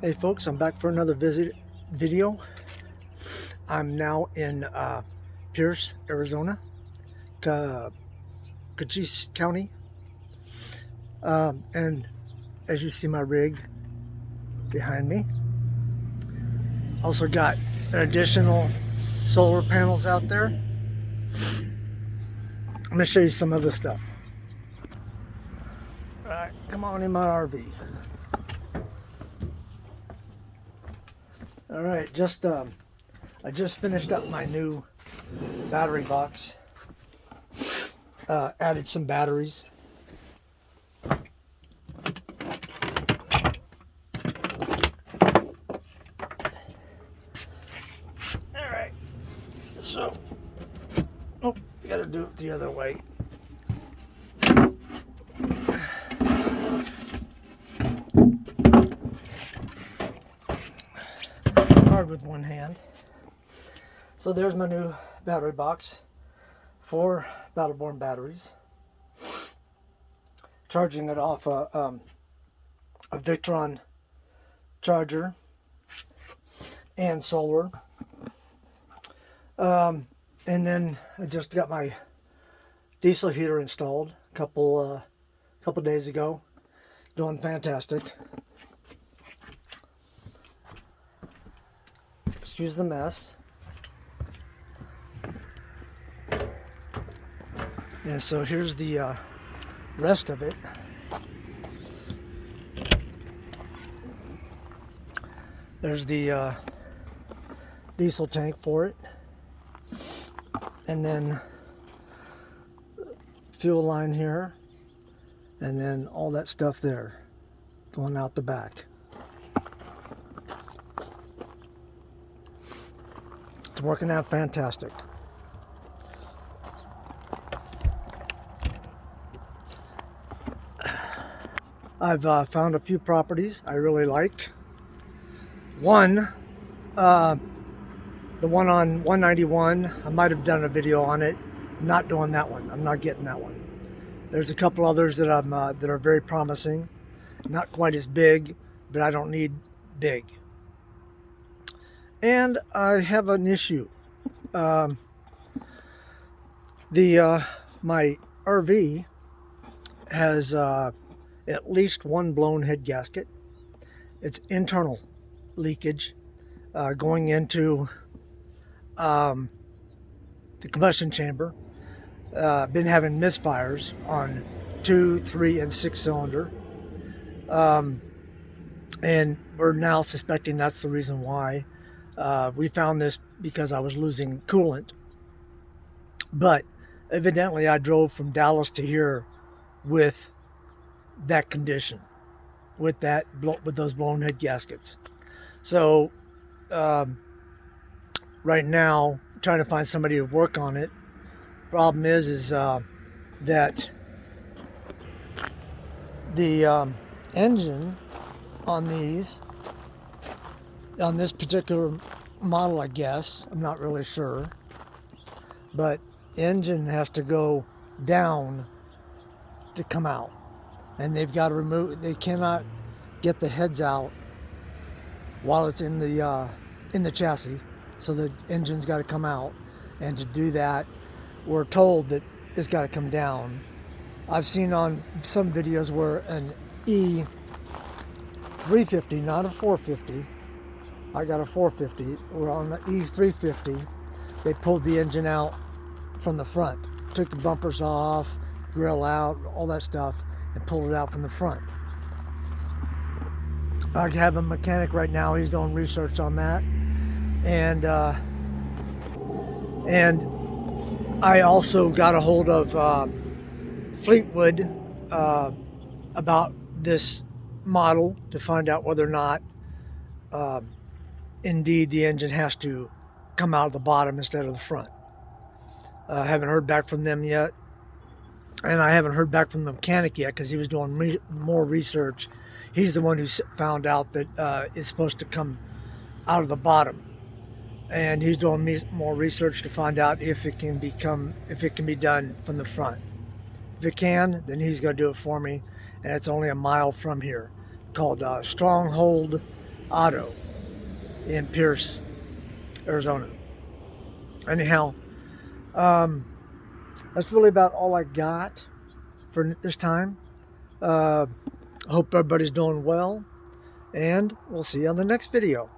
Hey folks, I'm back for another video. I'm now in Pierce, Arizona, Cochise County, and as you see my rig behind me, also got an additional solar panels out there. I'm going to show you some other stuff. All right, come on in my RV. All right, I just finished up my new battery box. Added some batteries. All right, so, oh, I gotta do it the other way. Hard with one hand. So there's my new battery box, 4 Battleborn batteries. Charging it off a Victron charger and solar. And then I just got my diesel heater installed a couple days ago. Doing fantastic. Excuse the mess. And so here's the rest of it. There's the diesel tank for it, and then fuel line here, and then all that stuff there going out the back. It's working out fantastic. I've found a few properties I really liked. One, the one on 191, I might have done a video on it. I'm not doing that one. I'm not getting that one. There's a couple others that that are very promising. Not quite as big, but I don't need big. And I have an issue. My RV has at least one blown head gasket. It's internal leakage going into the combustion chamber. Been having misfires on 2, 3, and 6 cylinder. And we're now suspecting that's the reason why. We found this because I was losing coolant. But evidently I drove from Dallas to here with that condition, with those blown head gaskets. So right now I'm trying to find somebody to work on it. Problem is that the engine on this particular model, I guess, I'm not really sure, but engine has to go down to come out, and they've got to remove. They cannot get the heads out while it's in the chassis, so the engine's got to come out. And to do that, we're told that it's got to come down. I've seen on some videos where an E350, not a 450, I got a 450, or on the E350, they pulled the engine out from the front, took the bumpers off, grill out, all that stuff, and pulled it out from the front. I have a mechanic right now. He's doing research on that, and I also got a hold of Fleetwood about this model to find out whether or not indeed the engine has to come out of the bottom instead of the front. I haven't heard back from them yet, and I haven't heard back from the mechanic yet because he was doing more research. He's the one who found out that it's supposed to come out of the bottom, and he's doing more research to find out if it can be done from the front. If it can, then he's going to do it for me, and it's only a mile from here. Called Stronghold Auto in Pierce, Arizona. Anyhow, that's really about all I got for this time. I hope everybody's doing well, and we'll see you on the next video.